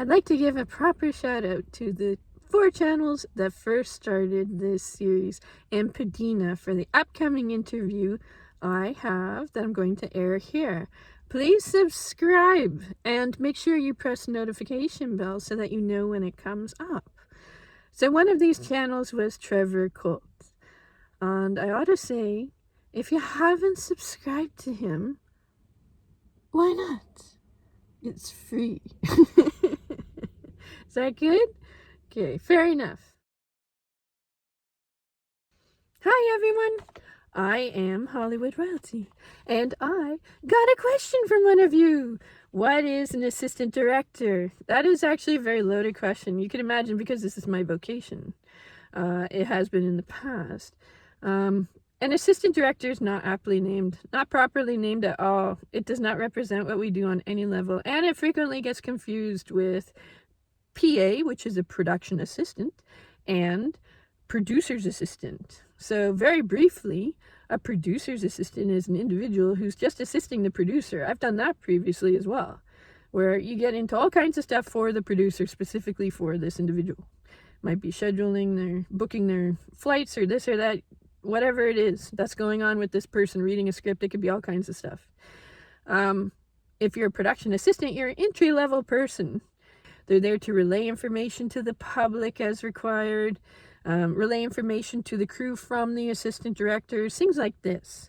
I'd like to give a proper shout out to the 4 channels that first started this series and Padina for the upcoming interview I have that I'm going to air here. Please subscribe and make sure you press the notification bell so that you know when it comes up. So one of these channels was Trevor Colt. And I ought to say, if you haven't subscribed to him, why not? It's free. Is that good? Okay, fair enough. Hi everyone, I am Hollywood Royalty, and I got a question from one of you. What is an assistant director? That is actually a very loaded question. You can imagine, because this is my vocation. It has been in the past. An assistant director is not aptly named, not properly named at all. It does not represent what we do on any level, and it frequently gets confused with PA, which is a production assistant, and producer's assistant. So very briefly, a producer's assistant is an individual who's just assisting the producer. I've done that previously as well, where you get into all kinds of stuff for the producer, specifically for this individual. Might be scheduling their, booking their flights or this or that, whatever it is that's going on with this person reading a script. It could be all kinds of stuff. If you're a production assistant, you're an entry-level person. They're there to relay information to the public as required, relay information to the crew from the assistant directors, things like this.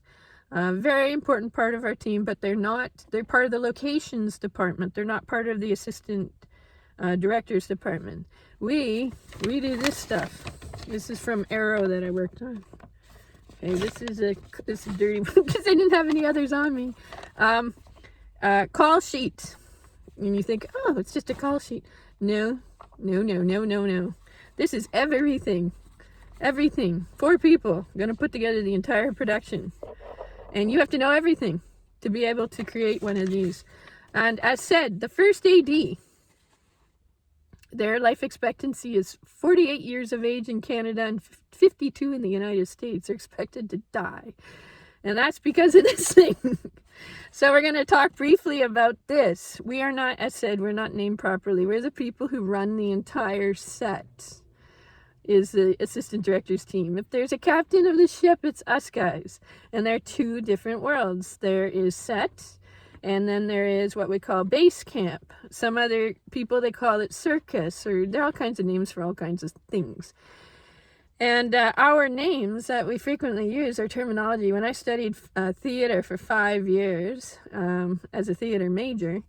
Very important part of our team, but they're part of the locations department. They're not part of the assistant directors department. We do this stuff. This is from Arrow that I worked on. Okay, this is dirty because I didn't have any others on me. Call sheet. And you think, oh, it's just a call sheet. No. This is everything. Everything. 4 people going to put together the entire production. And you have to know everything to be able to create one of these. And as said, the first AD, their life expectancy is 48 years of age in Canada and 52 in the United States are expected to die. And that's because of this thing. So we're going to talk briefly about this. We are not, as said, we're not named properly. We're the people who run the entire set, is the assistant director's team. If there's a captain of the ship, it's us guys. And there are 2 different worlds. There is set, and then there is what we call base camp. Some other people, they call it circus, or there are all kinds of names for all kinds of things. And our names that we frequently use, our terminology. When I studied theater for 5 years as a theater major,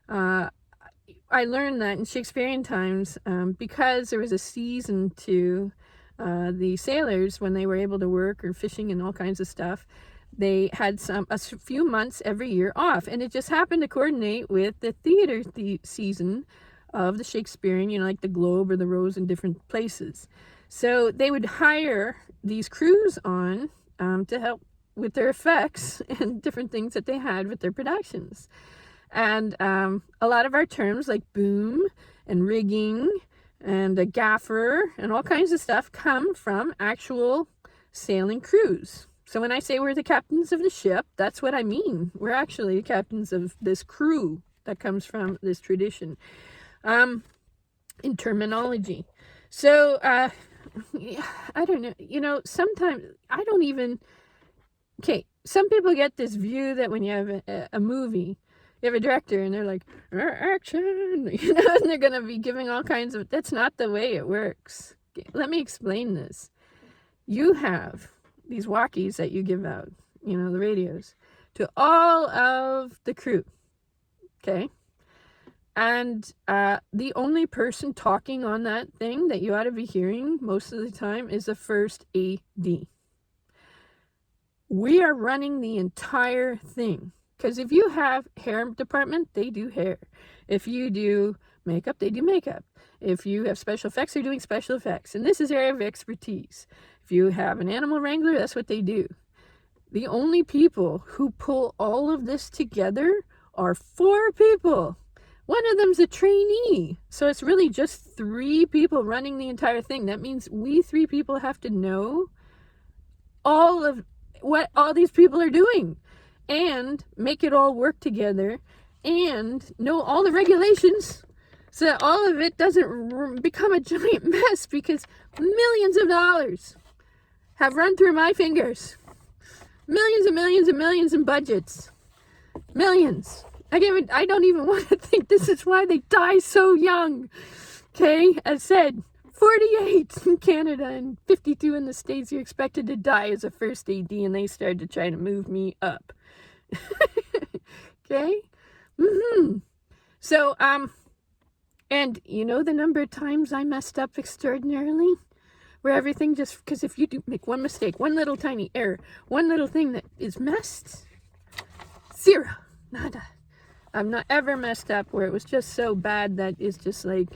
I learned that in Shakespearean times, because there was a season to the sailors when they were able to work or fishing and all kinds of stuff, they had a few months every year off. And it just happened to coordinate with the theater season of the Shakespearean, like the Globe or the Rose in different places. So they would hire these crews on to help with their effects and different things that they had with their productions. And a lot of our terms like boom and rigging and a gaffer and all kinds of stuff come from actual sailing crews. So when I say we're the captains of the ship, that's what I mean. We're actually the captains of this crew that comes from this tradition in terminology. So I don't know, sometimes I don't even, okay, some people get this view that when you have a movie, you have a director and they're like, action, and they're going to be giving all kinds of, that's not the way it works. Okay, let me explain this. You have these walkies that you give out, the radios, to all of the crew, okay? And the only person talking on that thing that you ought to be hearing most of the time is the first AD. We are running the entire thing. Because if you have hair department, they do hair. If you do makeup, they do makeup. If you have special effects, they're doing special effects. And this is area of expertise. If you have an animal wrangler, that's what they do. The only people who pull all of this together are 4 people. One of them's a trainee. So it's really just 3 people running the entire thing. That means we 3 people have to know all of what all these people are doing and make it all work together and know all the regulations so that all of it doesn't become a giant mess, because millions of dollars have run through my fingers. Millions and millions and millions in budgets. Millions. I don't even want to think this is why they die so young. Okay, as said, 48 in Canada and 52 in the States, you're expected to die as a first AD, and they started to try to move me up. Okay? So, and you know the number of times I messed up extraordinarily? Where everything just, because if you do make one mistake, one little tiny error, one little thing that is messed, zero, nada. I've not ever messed up where it was just so bad that it's just like,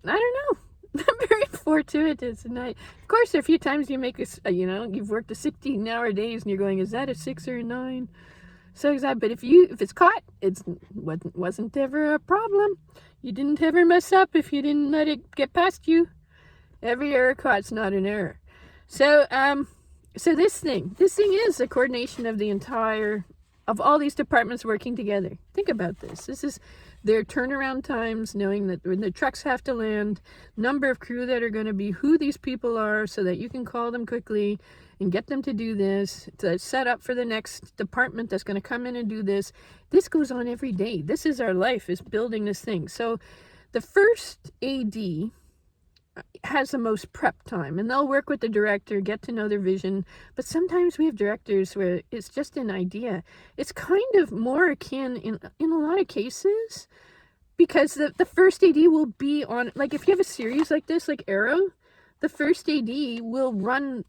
I don't know. I'm very fortuitous, and of course, there are a few times you make you've worked a 16-hour days, and you're going, is that a 6 or a 9? So exact. But if it's caught, it wasn't ever a problem. You didn't ever mess up if you didn't let it get past you. Every error caught's not an error. So so this thing is a coordination of all these departments working together. Think about this. This is their turnaround times, knowing that when the trucks have to land, number of crew that are going to be, who these people are, so that you can call them quickly and get them to do this, to set up for the next department that's going to come in and do this. This goes on every day. This is our life, is building this thing. So the first AD has the most prep time, and they'll work with the director, get to know their vision. But sometimes we have directors where it's just an idea. It's kind of more akin in a lot of cases, because the first AD will be on, like if you have a series like this, like Arrow, the first AD will run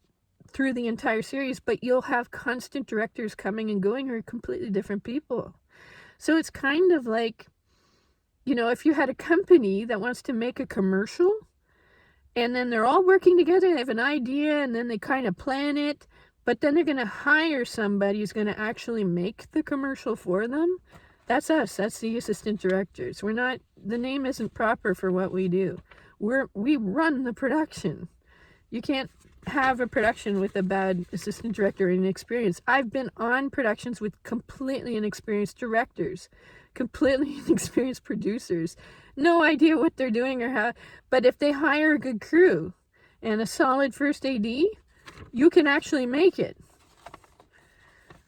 through the entire series, but you'll have constant directors coming and going who are completely different people. So it's kind of like, if you had a company that wants to make a commercial, and then they're all working together, they have an idea, and then they kind of plan it, but then they're going to hire somebody who's going to actually make the commercial for them. That's us. That's the assistant directors. The name isn't proper for what we do. We run the production. You can't have a production with a bad assistant director and inexperienced. I've been on productions with completely inexperienced directors, completely inexperienced producers, no idea what they're doing or how. But if they hire a good crew and a solid first AD, you can actually make it.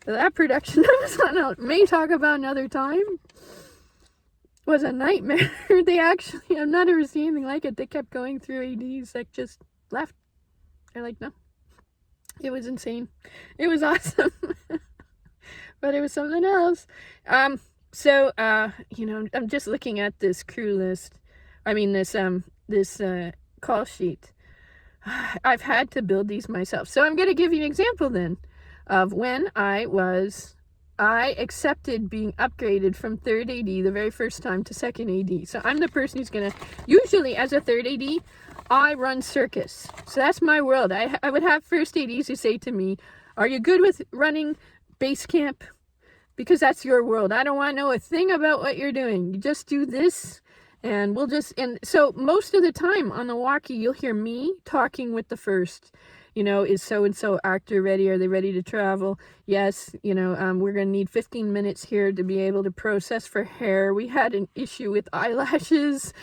That production I may talk about another time was a nightmare. I've not ever seen anything like it. They kept going through ADs that just left. They're like, no. It was insane. It was awesome. But it was something else. So, I'm just looking at this crew list. I mean, this call sheet. I've had to build these myself. So I'm going to give you an example then of when I accepted being upgraded from third AD the very first time to second AD. So I'm the person who's going to, usually as a third AD, I run circus. So that's my world. I would have first ADs who say to me, are you good with running base camp? Because that's your world. I don't want to know a thing about what you're doing. You just do this, and and so most of the time on the walkie, you'll hear me talking with the first, is so-and-so actor ready? Are they ready to travel? Yes, we're going to need 15 minutes here to be able to process for hair. We had an issue with eyelashes,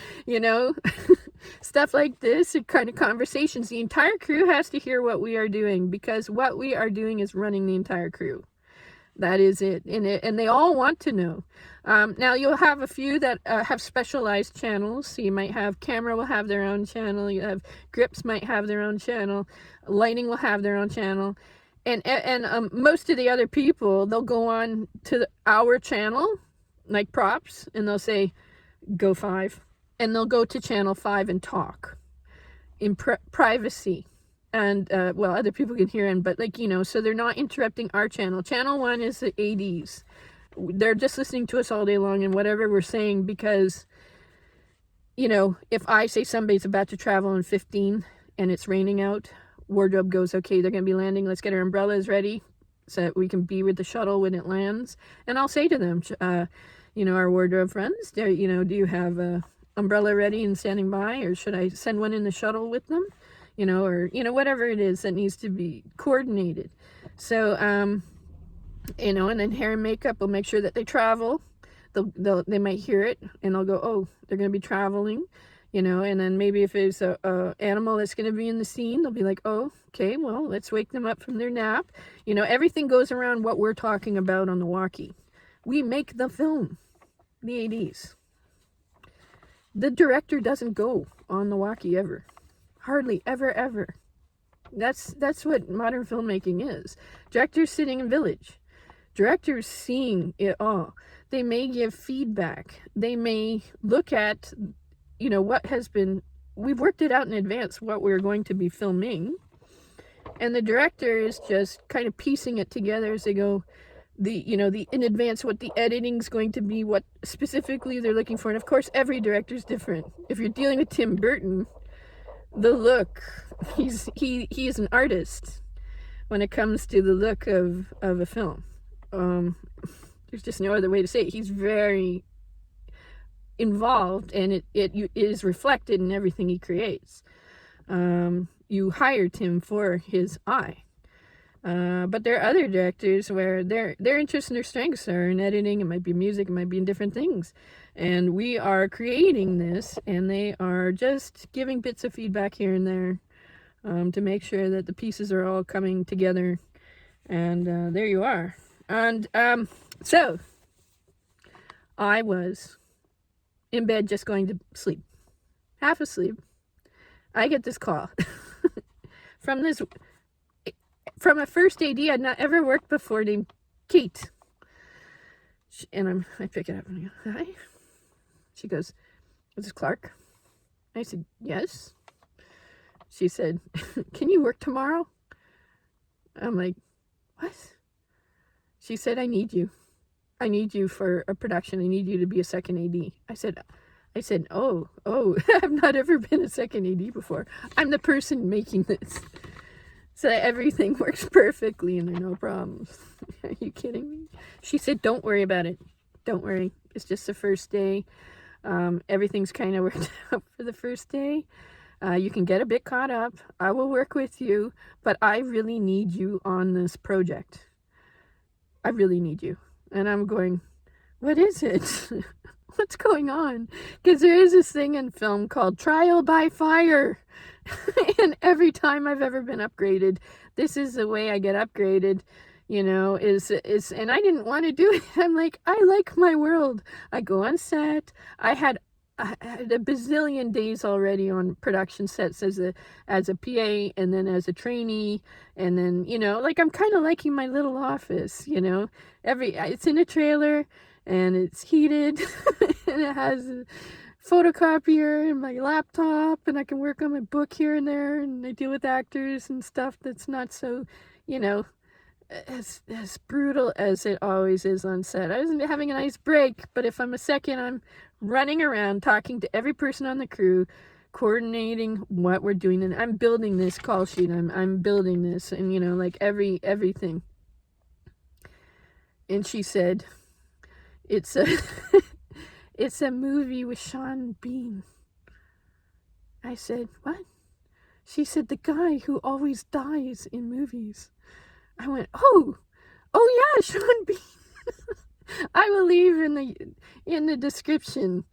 stuff like this, and kind of conversations. The entire crew has to hear what we are doing, because what we are doing is running the entire crew. That is it. And they all want to know. Now, you'll have a few that have specialized channels. So you might have camera will have their own channel. You have grips might have their own channel. Lighting will have their own channel. And most of the other people, they'll go on to our channel, like props, and they'll say, go 5. And they'll go to channel 5 and talk in privacy. And, other people can hear him, but so they're not interrupting our channel. Channel 1 is the ADs. They're just listening to us all day long and whatever we're saying, because, if I say somebody's about to travel in 15 and it's raining out, wardrobe goes, okay, they're going to be landing. Let's get our umbrellas ready so that we can be with the shuttle when it lands. And I'll say to them, our wardrobe friends, do you have a umbrella ready and standing by, or should I send one in the shuttle with them? Or whatever it is that needs to be coordinated. So, and then hair and makeup will make sure that they travel. they might hear it and they'll go, oh, they're going to be traveling, you know, and then maybe if it's a animal that's going to be in the scene, they'll be like, oh, okay, well, let's wake them up from their nap. You know, everything goes around what we're talking about on the walkie. We make the film, the ADs. The director doesn't go on the walkie ever. Hardly ever, ever. That's what modern filmmaking is. Directors sitting in village. Directors seeing it all. They may give feedback. They may look at, you know, what has been, we've worked it out in advance, what we're going to be filming. And the director is just kind of piecing it together as they go, in advance, what the editing's going to be, what specifically they're looking for. And of course, every director's different. If you're dealing with Tim Burton, the look, he is an artist when it comes to the look of a film. There's just no other way to say it. He's very involved, and it is reflected in everything he creates. You hired him for his eye. But there are other directors where their interests and their strengths are in editing. It might be music, it might be in different things. And we are creating this, and they are just giving bits of feedback here and there to make sure that the pieces are all coming together. And there you are. And so I was in bed just going to sleep, half asleep. I get this call from a first AD I'd not ever worked before named Kate. And I pick it up and I go, hi. She goes, is this Clark? I said, yes. She said, can you work tomorrow? I'm like, what? She said, I need you. I need you for a production. I need you to be a second AD. I said, oh, I've not ever been a second AD before. I'm the person making this. So everything works perfectly and there are no problems. Are you kidding me? She said, don't worry about it. Don't worry. It's just the first day. Everything's kind of worked out for the first day. You can get a bit caught up. I will work with you, but I really need you on this project. I really need you. And I'm going, what is it? What's going on? Because there is this thing in film called trial by fire. And every time I've ever been upgraded, this is the way I get upgraded, you know, is and I didn't want to do it. I'm like, I like my world. I go on set. I had a bazillion days already on production sets as a PA and then as a trainee. And then, you know, like I'm kind of liking my little office, you know, it's in a trailer and it's heated and it has a photocopier and my laptop and I can work on my book here and there and I deal with actors and stuff that's not so, you know, as brutal as it always is on set. I was having a nice break, but if I'm a second, I'm running around talking to every person on the crew, coordinating what we're doing, and I'm building this call sheet. I'm building this, and you know, like everything. And she said, "It's a it's a movie with Sean Bean." I said, "What?" She said, "The guy who always dies in movies." I went, oh yeah, Sean Bean. I will leave in the description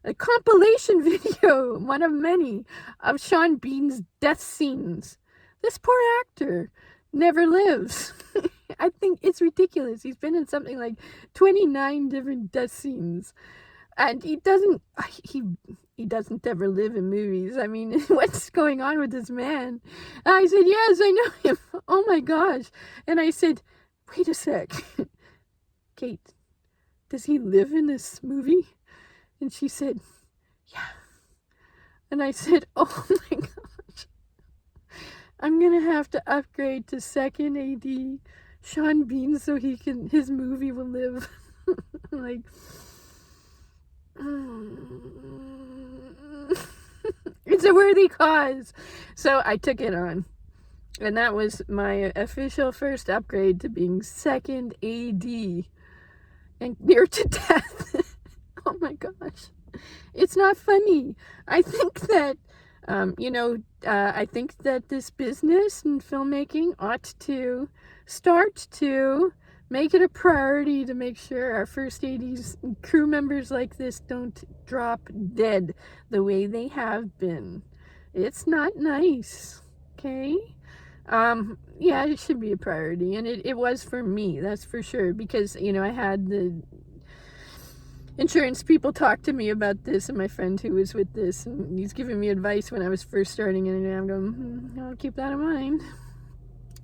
a compilation video, one of many, of Sean Bean's death scenes. This poor actor never lives. I think it's ridiculous. He's been in something like 29 different death scenes. And he doesn't ever live in movies. I mean, what's going on with this man? And I said, yes, I know him. Oh my gosh. And I said, wait a sec. Kate, does he live in this movie? And she said, yeah. And I said, oh my gosh. I'm going to have to upgrade to second AD Sean Bean so his movie will live. Like, it's a worthy cause. So I took it on. And that was my official first upgrade to being second AD. And near to death. Oh my gosh. It's not funny. I think that, I think that this business and filmmaking ought to start to make it a priority to make sure our first ADs, crew members like this, don't drop dead the way they have been. It's not nice, okay? Yeah, it should be a priority, and it was for me, that's for sure, because, you know, I had the insurance people talk to me about this, and my friend who was with this, and he's giving me advice when I was first starting it, and I'm going, I'll keep that in mind.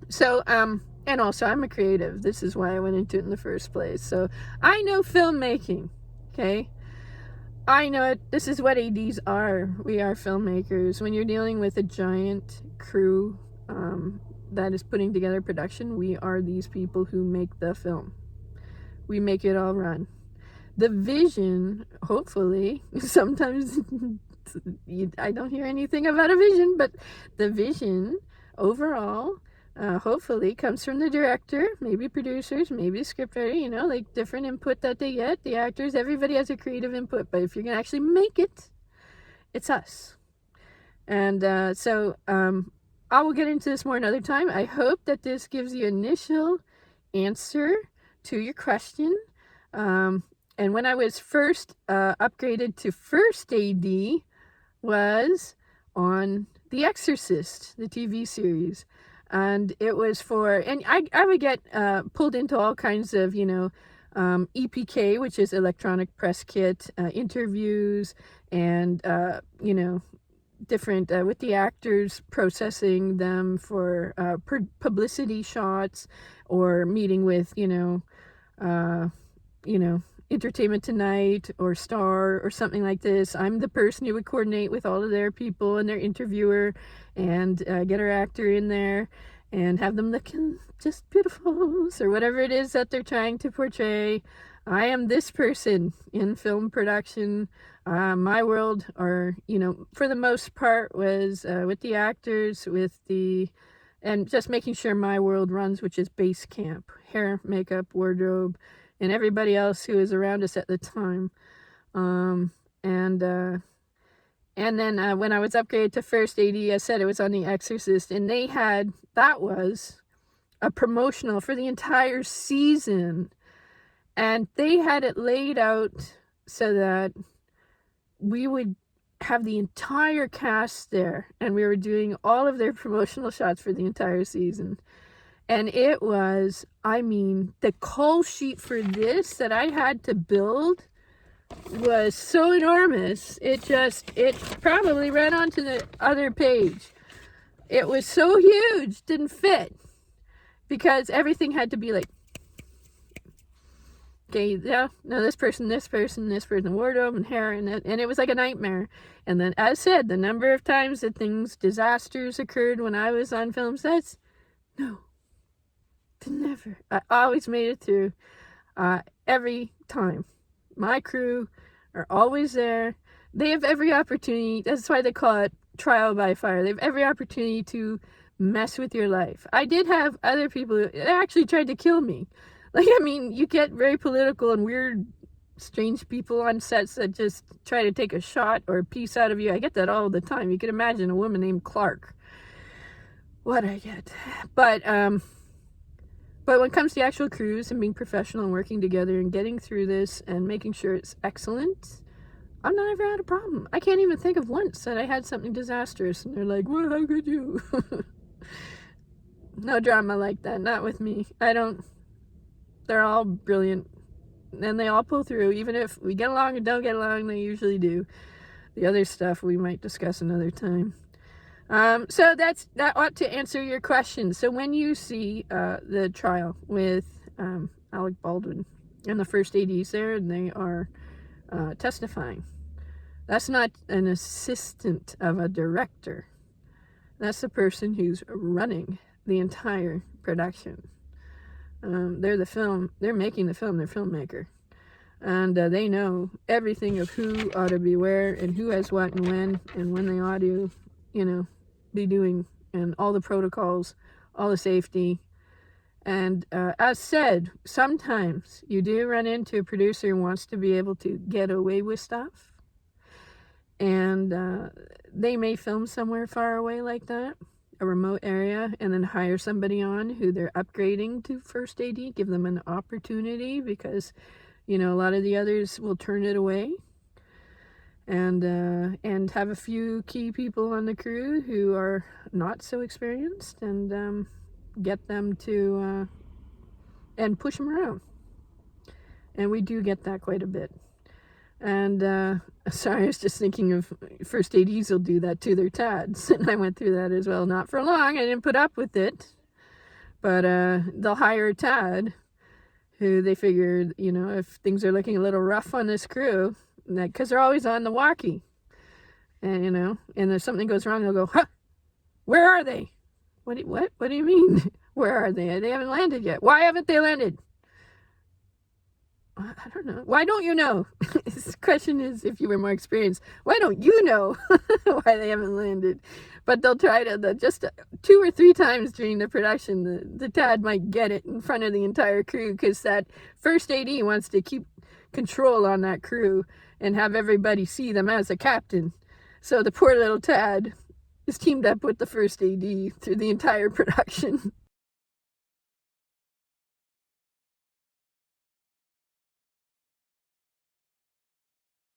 So, and also I'm a creative. This is why I went into it in the first place. So I know filmmaking, okay? I know it. This is what ADs are. We are filmmakers. When you're dealing with a giant crew that is putting together production, we are these people who make the film. We make it all run. The vision, hopefully, sometimes I don't hear anything about a vision, but the vision overall, hopefully, comes from the director, maybe producers, maybe scriptwriter, you know, like different input that they get, the actors, everybody has a creative input, but if you're going to actually make it, it's us. And so I will get into this more another time. I hope that this gives you initial answer to your question. And when I was first upgraded to first AD was on The Exorcist, the TV series. And it was for, and I would get pulled into all kinds of, you know, EPK, which is electronic press kit, interviews, and, you know, different, with the actors, processing them for publicity shots, or meeting with, you know, Entertainment Tonight or Star or something like this. I'm the person who would coordinate with all of their people and their interviewer, and get our actor in there and have them looking just beautiful, or whatever it is that they're trying to portray. I am this person in film production. My world, or, you know, for the most part, was with the actors, and just making sure my world runs, which is base camp, hair, makeup, wardrobe, and everybody else who was around us at the time. And then when I was upgraded to first AD, I said it was on The Exorcist, and that was a promotional for the entire season. And they had it laid out so that we would have the entire cast there, and we were doing all of their promotional shots for the entire season. And it was, I mean, the call sheet for this that I had to build was so enormous. It probably ran onto the other page. It was so huge, didn't fit, because everything had to be like, okay, yeah, no, this person, wardrobe and hair, and it was like a nightmare. And then, as said, the number of times that disasters occurred when I was on film sets, no, never. I always made it through, every time. My crew are always there. They have every opportunity. That's why they call it trial by fire. They have every opportunity to mess with your life. I did have other people who actually tried to kill me. Like, I mean, you get very political and weird, strange people on sets that just try to take a shot or a piece out of you. I get that all the time. You can imagine a woman named Clark. What I get. But when it comes to actual crews and being professional and working together and getting through this and making sure it's excellent, I've not ever had a problem. I can't even think of once that I had something disastrous and they're like, well, how could you? No drama like that. Not with me. They're all brilliant. And they all pull through. Even if we get along or don't get along, they usually do. The other stuff we might discuss another time. So that ought to answer your question. So when you see the trial with Alec Baldwin and the first ADs there, and they are testifying, that's not an assistant of a director. That's the person who's running the entire production. They're making the film, they're filmmaker. And they know everything of who ought to be where, and who has what and when they ought to, you know, be doing, and all the protocols, all the safety. And as said, sometimes you do run into a producer who wants to be able to get away with stuff, and they may film somewhere far away like that, a remote area and then hire somebody on who they're upgrading to first AD, give them an opportunity, because, you know, a lot of the others will turn it away. And have a few key people on the crew who are not so experienced, and get them to and push them around. And we do get that quite a bit. And sorry, I was just thinking of first ADs will do that to their TADs, and I went through that as well. Not for long, I didn't put up with it, but they'll hire a TAD who they figured, you know, if things are looking a little rough on this crew, because they're always on the walkie, and you know, and if something goes wrong, they'll go, huh, where are they? What do you mean? Where are they? They haven't landed yet. Why haven't they landed? I don't know. Why don't you know? This question is, if you were more experienced, why don't you know why they haven't landed? But they'll try to, just 2 or 3 times during the production, the TAD might get it in front of the entire crew, because that first AD wants to keep control on that crew and have everybody see them as a captain. So the poor little TAD is teamed up with the first AD through the entire production.